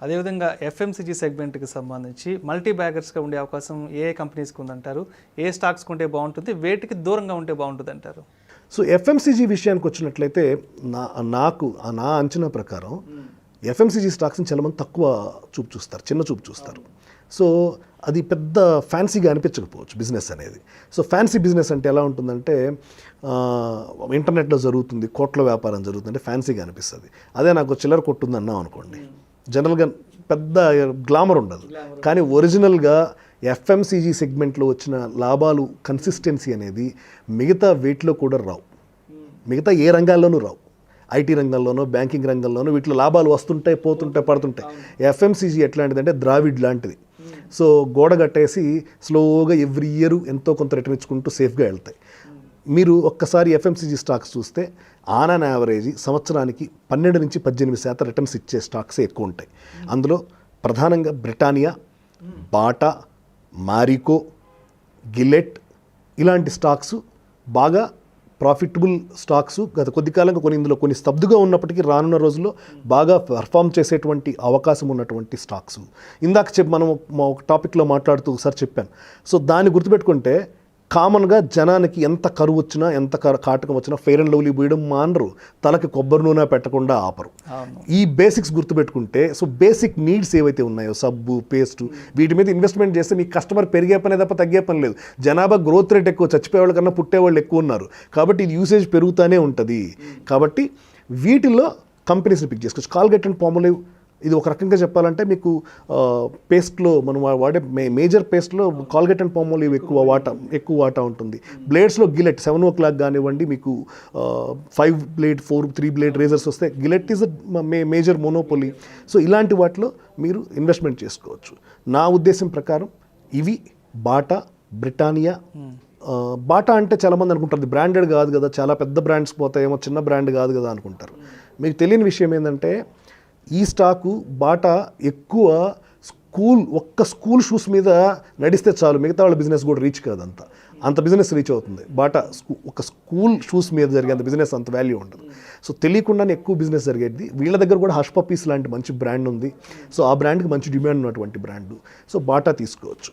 అదేవిధంగా ఎఫ్ఎంసీజీ సెగ్మెంట్కి సంబంధించి మల్టీ బ్యాగర్స్గా ఉండే అవకాశం ఏ కంపెనీస్కి ఉందంటారు? ఏ స్టాక్స్ ఉంటే బాగుంటుంది, వేటికి దూరంగా ఉంటే బాగుంటుంది అంటారు? సో ఎఫ్ఎంసీజీ విషయానికి వచ్చినట్లయితే నా అంచనా ప్రకారం ఎఫ్ఎంసీజీ స్టాక్స్ని చాలామంది తక్కువ చూపు చూస్తారు, చిన్న చూపు చూస్తారు. సో అది పెద్ద ఫ్యాన్సీగా అనిపించకపోవచ్చు బిజినెస్ అనేది. సో ఫ్యాన్సీ బిజినెస్ అంటే ఎలా ఉంటుందంటే ఇంటర్నెట్లో జరుగుతుంది, కోట్ల వ్యాపారం జరుగుతుందంటే ఫ్యాన్సీగా అనిపిస్తుంది. అదే నాకు చిల్లర కొట్టుంది అన్నాం అనుకోండి, జనరల్గా పెద్ద గ్లామర్ ఉండదు. కానీ ఒరిజినల్గా ఎఫ్ఎంసీజీ సెగ్మెంట్లో వచ్చిన లాభాలు కన్సిస్టెన్సీ అనేది మిగతా వేటిలో కూడా రావు, మిగతా ఏ రంగాల్లోనూ రావు. ఐటీ రంగంలోనో బ్యాంకింగ్ రంగంలోనో వీటిలో లాభాలు వస్తుంటాయి, పోతుంటాయి, పడుతుంటాయి. ఎఫ్ఎంసీజీ ఎట్లాంటిదంటే ద్రావిడ్ లాంటిది. సో గోడ కట్టేసి స్లోగా ఎవ్రీ ఇయర్ ఎంతో కొంత రిటర్న్ ఇచ్చుకుంటూ సేఫ్గా వెళ్తాయి. మీరు ఒక్కసారి ఎఫ్ఎంసీజీ స్టాక్స్ చూస్తే ఆన్ అన్ యావరేజ్ సంవత్సరానికి 12 నుంచి 18% రిటర్న్స్ ఇచ్చే స్టాక్సే ఎక్కువ ఉంటాయి. అందులో ప్రధానంగా బ్రిటానియా, బాటా, మారికో, గిలెట్ ఇలాంటి స్టాక్స్ బాగా ప్రాఫిటబుల్ స్టాక్స్. గత కొద్ది కాలంగా ఇందులో కొన్ని స్తబ్దుగా ఉన్నప్పటికీ రానున్న రోజుల్లో బాగా పర్ఫామ్ చేసేటువంటి అవకాశం ఉన్నటువంటి స్టాక్స్. ఇందాక మనం ఒక టాపిక్లో మాట్లాడుతూ ఒకసారి చెప్పాను. సో దాన్ని గుర్తుపెట్టుకుంటే కామన్గా జనానికి ఎంత కరువు వచ్చినా, ఎంత కాటకం వచ్చినా ఫెయిర్ అండ్ లవ్లీ పోయడం మానరు, తలకి కొబ్బరి నూనె పెట్టకుండా ఆపరు. ఈ బేసిక్స్ గుర్తుపెట్టుకుంటే, సో బేసిక్ నీడ్స్ ఏవైతే ఉన్నాయో సబ్బు, పేస్ట్, వీటి మీద ఇన్వెస్ట్మెంట్ చేస్తే మీ కస్టమర్ పెరిగే పనే తప్ప తగ్గే పని లేదు. జనాభా గ్రోత్ రేట్ ఎక్కువ, చచ్చిపోయేవాళ్ళ కన్నా పుట్టేవాళ్ళు ఎక్కువ ఉన్నారు కాబట్టి ఇది యూసేజ్ పెరుగుతూనే ఉంటుంది. కాబట్టి వీటిల్లో కంపెనీస్ని పిక్ చేసుకోవచ్చు. కాల్గేట్ అండ్ పామోలివ్ ఇది ఒక రకంగా చెప్పాలంటే మీకు పేస్ట్లో మనం వాడే మేజర్ పేస్ట్లో కాల్గేట్ అండ్ పామోలివ్ ఎక్కువ వాటా ఉంటుంది. బ్లేడ్స్లో గిలెట్ 7 o'clock కానివ్వండి, మీకు 5 blade 3 blade రేజర్స్ వస్తే Gillette is major monopoly. So ఇలాంటి వాటిలో మీరు ఇన్వెస్ట్మెంట్ చేసుకోవచ్చు. నా ఉద్దేశం ప్రకారం ఇవి బాటా, బ్రిటానియా. బాటా అంటే చాలామంది అనుకుంటారు బ్రాండెడ్ కాదు కదా, చాలా పెద్ద బ్రాండ్స్ పోతాయేమో, చిన్న బ్రాండ్ కాదు కదా అనుకుంటారు. మీకు తెలియని విషయం ఏంటంటే ఈ స్టాకు బాటా ఎక్కువ ఒక్క స్కూల్ షూస్ మీద నడిస్తే చాలు, మిగతా వాళ్ళ బిజినెస్ కూడా రీచ్ కాదు, అంత బిజినెస్ రీచ్ అవుతుంది. బాటా ఒక స్కూల్ షూస్ మీద జరిగేంత బిజినెస్ అంత వాల్యూ ఉండదు. సో తెలియకుండానే ఎక్కువ బిజినెస్ జరిగేది. వీళ్ళ దగ్గర కూడా హష్ పప్పీస్ లాంటి మంచి బ్రాండ్ ఉంది. సో ఆ బ్రాండ్కి మంచి డిమాండ్ ఉన్నటువంటి బ్రాండ్. సో బాటా తీసుకోవచ్చు.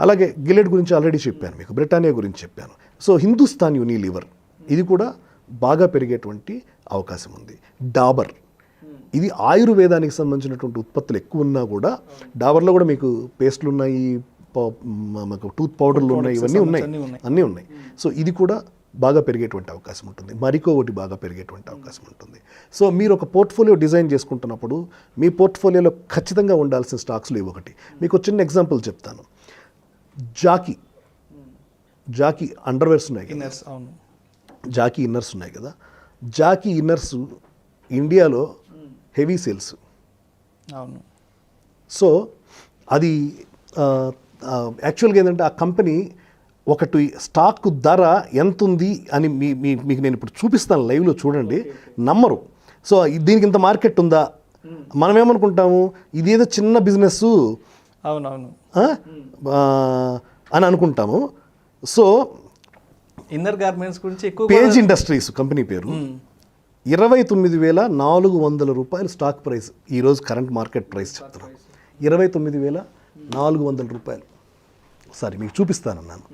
అలాగే గిలెట్ గురించి ఆల్రెడీ చెప్పాను, మీకు బ్రిటానియా గురించి చెప్పాను. సో హిందుస్థాన్ యూనిలీవర్ ఇది కూడా బాగా పెరిగేటువంటి అవకాశం ఉంది. డాబర్ ఇది ఆయుర్వేదానికి సంబంధించినటువంటి ఉత్పత్తులు ఎక్కువ ఉన్నా కూడా, డాబర్లో కూడా మీకు పేస్ట్లు ఉన్నాయి, మాకు టూత్ పౌడర్లు ఉన్నాయి, ఇవన్నీ ఉన్నాయి, అన్నీ ఉన్నాయి. సో ఇది కూడా బాగా పెరిగేటువంటి అవకాశం ఉంటుంది. మరికో ఒకటి బాగా పెరిగేటువంటి అవకాశం ఉంటుంది. సో మీరు ఒక పోర్ట్ఫోలియో డిజైన్ చేసుకుంటున్నప్పుడు మీ పోర్ట్ఫోలియోలో ఖచ్చితంగా ఉండాల్సిన స్టాక్స్లో ఇవి ఒకటి. మీకు చిన్న ఎగ్జాంపుల్ చెప్తాను. జాకీ అండర్వేర్స్ ఉన్నాయి కదా, జాకీ ఇన్నర్స్ ఉన్నాయి కదా. జాకీ ఇన్నర్స్ ఇండియాలో హెవీ సేల్స్. అవును. సో అది యాక్చువల్గా ఏంటంటే ఆ కంపెనీ ఒకటి స్టాక్ ధర ఎంత ఉంది అని మీకు నేను ఇప్పుడు చూపిస్తాను, లైవ్లో చూడండి, నమ్మరు. సో దీనికి ఇంత మార్కెట్ ఉందా, మనం ఏమనుకుంటాము ఇదేదో చిన్న బిజినెస్ అవునవును అని అనుకుంటాము. సో ఇన్నర్ గార్మెంట్స్ గురించి ఎక్కువ పేజ్ ఇండస్ట్రీస్ కంపెనీ పేరు. 29,400 రూపాయలు స్టాక్ ప్రైస్ ఈరోజు కరెంట్ మార్కెట్ ప్రైస్ చెప్తున్నాను. 29,400 రూపాయలు. సారీ మీకు చూపిస్తానన్నాను.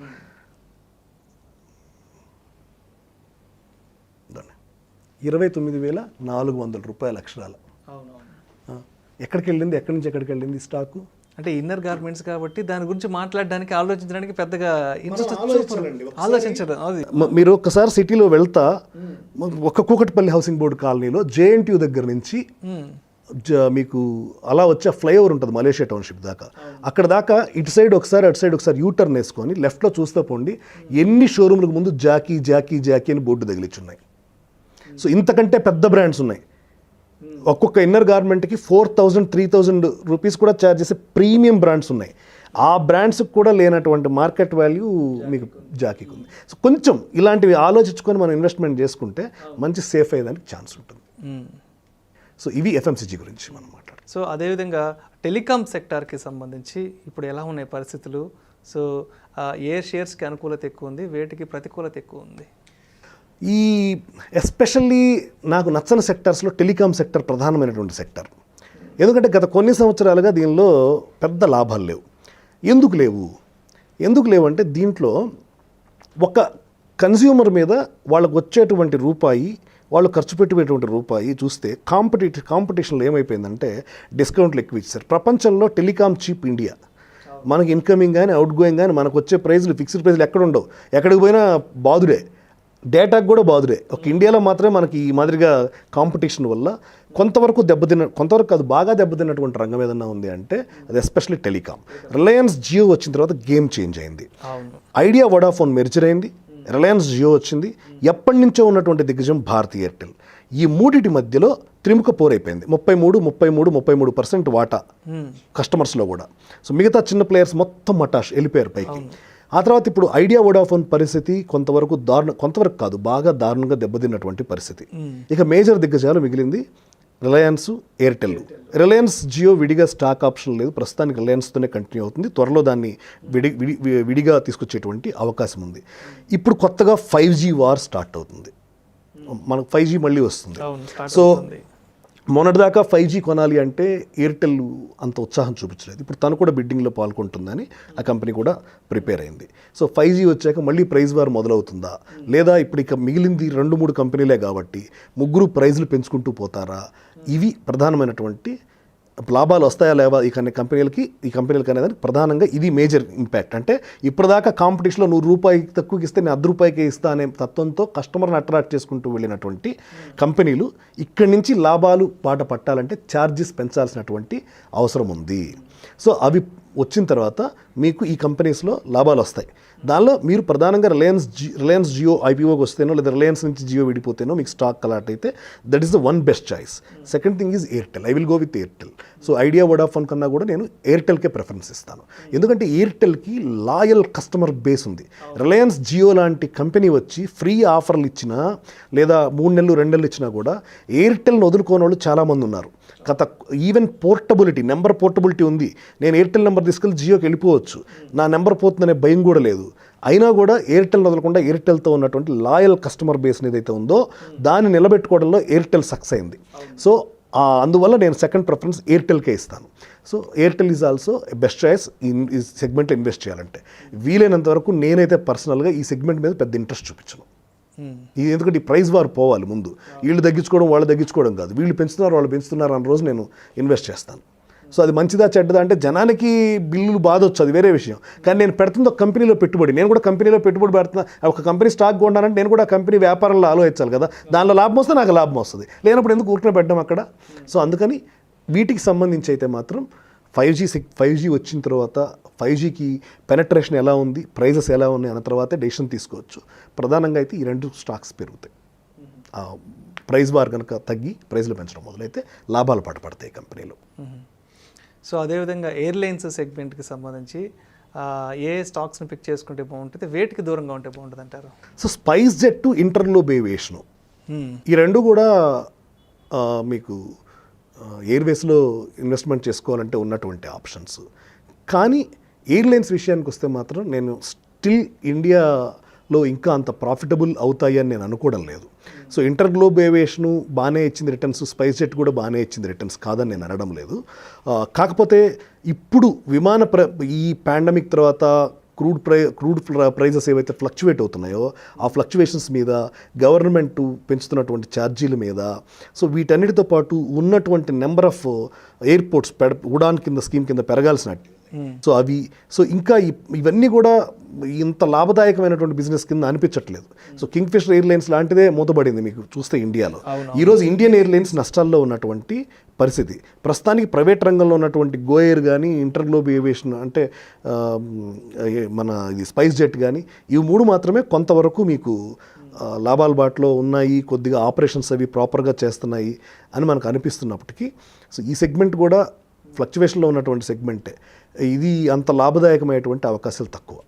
29,400 రూపాయలు అక్షరాలు. ఎక్కడికి వెళ్ళింది, ఎక్కడి నుంచి ఎక్కడికి వెళ్ళింది స్టాకు? అంటే ఇన్నర్ గార్మెంట్స్ కాబట్టి దాని గురించి మాట్లాడడానికి, ఆలోచించడానికి పెద్దగా ఆలోచించడం. మీరు ఒక్కసారి సిటీలో వెళ్తా, ఒక కూకట్పల్లి హౌసింగ్ బోర్డు కాలనీలో JNTU దగ్గర నుంచి మీకు అలా వచ్చే ఫ్లైఓవర్ ఉంటుంది మలేషియా టౌన్షిప్ దాకా. అక్కడ దాకా ఇటు సైడ్ ఒకసారి, అటు సైడ్ ఒకసారి యూటర్న్ వేసుకొని లెఫ్ట్లో చూస్తే పోండి, ఎన్ని షోరూమ్లకు ముందు జాకీ జాకీ జాకీ అని బోర్డు తగిలిచ్చున్నాయి. సో ఇంతకంటే పెద్ద బ్రాండ్స్ ఉన్నాయి. ఒక్కొక్క ఇన్నర్ గార్మెంట్కి 4,000 3,000 రూపీస్ కూడా ఛార్జ్ చేసే ప్రీమియం బ్రాండ్స్ ఉన్నాయి. ఆ బ్రాండ్స్కి కూడా లేనటువంటి మార్కెట్ వాల్యూ మీకు జాకీకి ఉంది. సో కొంచెం ఇలాంటివి ఆలోచించుకొని మనం ఇన్వెస్ట్మెంట్ చేసుకుంటే మంచి సేఫ్ అయ్యేదానికి ఛాన్స్ ఉంటుంది. సో ఇవి ఎఫ్ఎంసీజీ గురించి మనం మాట్లాడాలి. సో అదేవిధంగా టెలికాం సెక్టార్కి సంబంధించి ఇప్పుడు ఎలా ఉన్నాయి పరిస్థితులు? సో ఏ షేర్స్కి అనుకూలత ఎక్కువ ఉంది, వేటికి ప్రతికూలత ఎక్కువ ఉంది? ఈ ఎస్పెషల్లీ నాకు నచ్చని సెక్టర్స్లో టెలికాం సెక్టర్ ప్రధానమైనటువంటి సెక్టర్. ఎందుకంటే గత కొన్ని సంవత్సరాలుగా దీనిలో పెద్ద లాభాలు లేవు. ఎందుకు లేవు అంటే దీంట్లో ఒక కన్స్యూమర్ మీద వాళ్ళకు వచ్చేటువంటి రూపాయి, వాళ్ళు ఖర్చు పెట్టేటువంటి రూపాయి చూస్తే కాంపిటీషన్లో ఏమైపోయిందంటే డిస్కౌంట్లు ఎక్కువ ఇచ్చారు. ప్రపంచంలో టెలికాం చీప్ ఇండియా. మనకి ఇన్కమింగ్ కానీ అవుట్ గోయింగ్ కానీ మనకు వచ్చే ప్రైజ్లు ఫిక్స్డ్ ప్రైజ్లు ఎక్కడ ఉండవు, ఎక్కడికి పోయినా బాదుడే, డేటాకు కూడా బాదుడే. ఒక ఇండియాలో మాత్రమే మనకి ఈ మాదిరిగా కాంపిటీషన్ వల్ల కొంతవరకు కాదు బాగా దెబ్బతిన్నటువంటి రంగం ఏదన్నా ఉంది అంటే అది ఎస్పెషల్లీ టెలికాం. రిలయన్స్ జియో వచ్చిన తర్వాత గేమ్ చేంజ్ అయింది. ఐడియా వోడాఫోన్ మెర్జర్ అయింది, రిలయన్స్ జియో వచ్చింది. ఎప్పటి నుంచో ఉన్నటువంటి దిగ్గజం భారతీ ఎయిర్టెల్. ఈ మూడిటి మధ్యలో త్రిముఖ పోరైపోయింది. 33% వాటా కస్టమర్స్లో కూడా. సో మిగతా చిన్న ప్లేయర్స్ మొత్తం మటాష్ వెళ్ళిపోయారు పైకి. ఆ తర్వాత ఇప్పుడు ఐడియా వోడాఫోన్ పరిస్థితి కొంతవరకు కాదు బాగా దారుణంగా దెబ్బతిన్నటువంటి పరిస్థితి. ఇక మేజర్ దిగ్గజాలు మిగిలింది రిలయన్స్, ఎయిర్టెల్. రిలయన్స్ జియో విడిగా స్టాక్ ఆప్షన్ లేదు, ప్రస్తుతానికి రిలయన్స్తోనే కంటిన్యూ అవుతుంది. త్వరలో దాన్ని విడిగా తీసుకొచ్చేటువంటి అవకాశం ఉంది. ఇప్పుడు కొత్తగా 5G వార్ స్టార్ట్ అవుతుంది. మనకు 5G మళ్ళీ వస్తుంది. సో మొన్నటిదాకా 5G కొనాలి అంటే ఎయిర్టెల్ అంత ఉత్సాహం చూపించలేదు. ఇప్పుడు తను కూడా బిడ్డింగ్లో పాల్గొంటుందని ఆ కంపెనీ కూడా ప్రిపేర్ అయింది. సో 5G వచ్చాక మళ్ళీ ప్రైజ్ వార్ మొదలవుతుందా, లేదా ఇప్పుడు ఇక మిగిలింది 2-3 కంపెనీలే కాబట్టి ముగ్గురు ప్రైజ్లు పెంచుకుంటూ పోతారా? ఇవి ప్రధానమైనటువంటి లాభాలు వస్తాయా లేవా ఈ కంపెనీలకి అనేది ప్రధానంగా ఇది మేజర్ ఇంపాక్ట్. అంటే ఇప్పటిదాకా కాంపిటీషన్లో ₹100 తక్కువకి ఇస్తే నేను ₹10 ఇస్తా అనే తత్వంతో కస్టమర్ని అట్రాక్ట్ చేసుకుంటూ వెళ్ళినటువంటి కంపెనీలు ఇక్కడి నుంచి లాభాలు బాట పట్టాలంటే ఛార్జెస్ పెంచాల్సినటువంటి అవసరం ఉంది. సో అవి వచ్చిన తర్వాత మీకు ఈ కంపెనీస్లో లాభాలు వస్తాయి. దానిలో మీరు ప్రధానంగా రిలయన్స్ జియో ఐపీఓకి వస్తేనో లేదా రిలయన్స్ నుంచి జియో విడిపోతేనో మీకు స్టాక్ అలాట్ అయితే that is the one best choice. Second thing is Airtel. I will go with Airtel. So idea Vodafone కన్నా కూడా నేను ఎయిర్టెల్కే ప్రిఫరెన్స్ ఇస్తాను. ఎందుకంటే ఎయిర్టెల్కి లాయల్ కస్టమర్ బేస్ ఉంది. రిలయన్స్ జియో లాంటి కంపెనీ వచ్చి ఫ్రీ ఆఫర్లు ఇచ్చినా లేదా 3 నెలలు 2 నెలలు ఇచ్చినా కూడా ఎయిర్టెల్ని వదులుకోని వాళ్ళు చాలామంది ఉన్నారు. ఈవెన్ నెంబర్ పోర్టబిలిటీ ఉంది. నేను ఎయిర్టెల్ నెంబర్ తీసుకెళ్ళి జియోకి వెళ్ళిపోవచ్చు, నా నెంబర్ పోతుందనే భయం కూడా లేదు. అయినా కూడా ఎయిర్టెల్ వదలకుండా ఎయిర్టెల్తో ఉన్నటువంటి లాయల్ కస్టమర్ బేస్ ఏదైతే ఉందో దాన్ని నిలబెట్టుకోవడంలో ఎయిర్టెల్ సక్సెస్ అయింది. సో అందువల్ల నేను సెకండ్ ప్రిఫరెన్స్ ఎయిర్టెల్కే ఇస్తాను. So Airtel is also best choice ఈ సెగ్మెంట్లో ఇన్వెస్ట్ చేయాలంటే. వీలైనంత వరకు నేనైతే పర్సనల్గా ఈ సెగ్మెంట్ మీద పెద్ద ఇంట్రెస్ట్ చూపించను. ఇది ఎందుకంటే ఈ ప్రైస్ వార్ పోవాలి ముందు. వీళ్ళు తగ్గించుకోవడం వాళ్ళు తగ్గించుకోవడం కాదు, వీళ్ళు పెంచుతున్నారు వాళ్ళు పెంచుతున్నారు అన్న రోజు నేను ఇన్వెస్ట్ చేస్తాను. సో అది మంచిదా చెడ్డదా అంటే జనానికి బిల్లులు బాధొచ్చు, అది వేరే విషయం. కానీ నేను పెడుతుంది ఒక కంపెనీలో పెట్టుబడి, నేను కూడా కంపెనీలో పెట్టుబడి పెడుతున్నా. ఒక కంపెనీ స్టాక్ కొంటానంటే నేను కూడా ఆ కంపెనీ వ్యాపారంలో ఆలోచించాలి కదా. దానిలో లాభం వస్తే నాకు లాభం వస్తుంది, లేనప్పుడు ఎందుకు ఊరికనే పెట్టడం అక్కడ. సో అందుకని వీటికి సంబంధించి అయితే మాత్రం 5G వచ్చిన తర్వాత 5Gకి పెనట్రేషన్ ఎలా ఉంది, ప్రైజెస్ ఎలా ఉన్నాయి అన్న తర్వాతే డెసిషన్ తీసుకోవచ్చు. ప్రధానంగా అయితే ఈ 2 స్టాక్స్ పెరుగుతాయి. ప్రైస్ బార్ కనుక తగ్గి ప్రైజ్లు పెంచడం మొదలైతే లాభాలు పడతాయి కంపెనీలు. సో అదేవిధంగా ఎయిర్లైన్స్ సెగ్మెంట్కి సంబంధించి ఏ స్టాక్స్ని పిక్ చేసుకుంటే బాగుంటుంది, వేటికి దూరంగా ఉంటే బాగుంటుంది అంటారు? సో స్పైస్ జెట్, ఇంటర్గ్లోబ్ ఏవియేషను ఈ 2 కూడా మీకు ఎయిర్వేస్లో ఇన్వెస్ట్మెంట్ చేసుకోవాలంటే ఉన్నటువంటి ఆప్షన్స్. కానీ ఎయిర్లైన్స్ విషయానికి వస్తే మాత్రం నేను స్టిల్ ఇండియాలో ఇంకా అంత ప్రాఫిటబుల్ అవుతాయి అని నేను అనుకోవడం లేదు. సో ఇంటర్గ్లోబ్ ఏవియేషను బాగానే ఇచ్చింది రిటర్న్స్, స్పైస్ జెట్ కూడా బాగానే ఇచ్చింది రిటర్న్స్, కాదని నేను అనడం లేదు. కాకపోతే ఇప్పుడు ఈ పాండమిక్ తర్వాత క్రూడ్ ప్రైజెస్ ఏవైతే ఫ్లక్చువేట్ అవుతున్నాయో ఆ ఫ్లక్చువేషన్స్ మీద, గవర్నమెంట్ పెంచుతున్నటువంటి ఛార్జీల మీద, సో వీటన్నిటితో పాటు ఉన్నటువంటి నెంబర్ ఆఫ్ ఎయిర్పోర్ట్స్ ఉడాన్ కింద స్కీమ్ కింద పెరగాల్సిన సో ఇంకా ఇవన్నీ కూడా ఇంత లాభదాయకమైనటువంటి బిజినెస్ కింద అనిపించట్లేదు. సో కింగ్ఫిషర్ ఎయిర్లైన్స్ లాంటిదే మూతపడింది మీకు చూస్తే ఇండియాలో. ఈరోజు ఇండియన్ ఎయిర్లైన్స్ నష్టాల్లో ఉన్నటువంటి పరిస్థితి. ప్రస్తుతానికి ప్రైవేట్ రంగంలో ఉన్నటువంటి గో ఎయిర్ కానీ, ఇంటర్గ్లోబ్ ఏవియేషన్ అంటే మన ఇది స్పైస్ జెట్ కానీ, ఇవి 3 మాత్రమే కొంతవరకు మీకు లాభాల బాటలో ఉన్నాయి, కొద్దిగా ఆపరేషన్స్ అవి ప్రాపర్గా చేస్తున్నాయి అని మనకు అనిపిస్తున్నప్పటికీ సో ఈ సెగ్మెంట్ కూడా ఫ్లక్చువేషన్లో ఉన్నటువంటి సెగ్మెంటే. ఇది అంత లాభదాయకమైనటువంటి అవకాశాలు తక్కువ.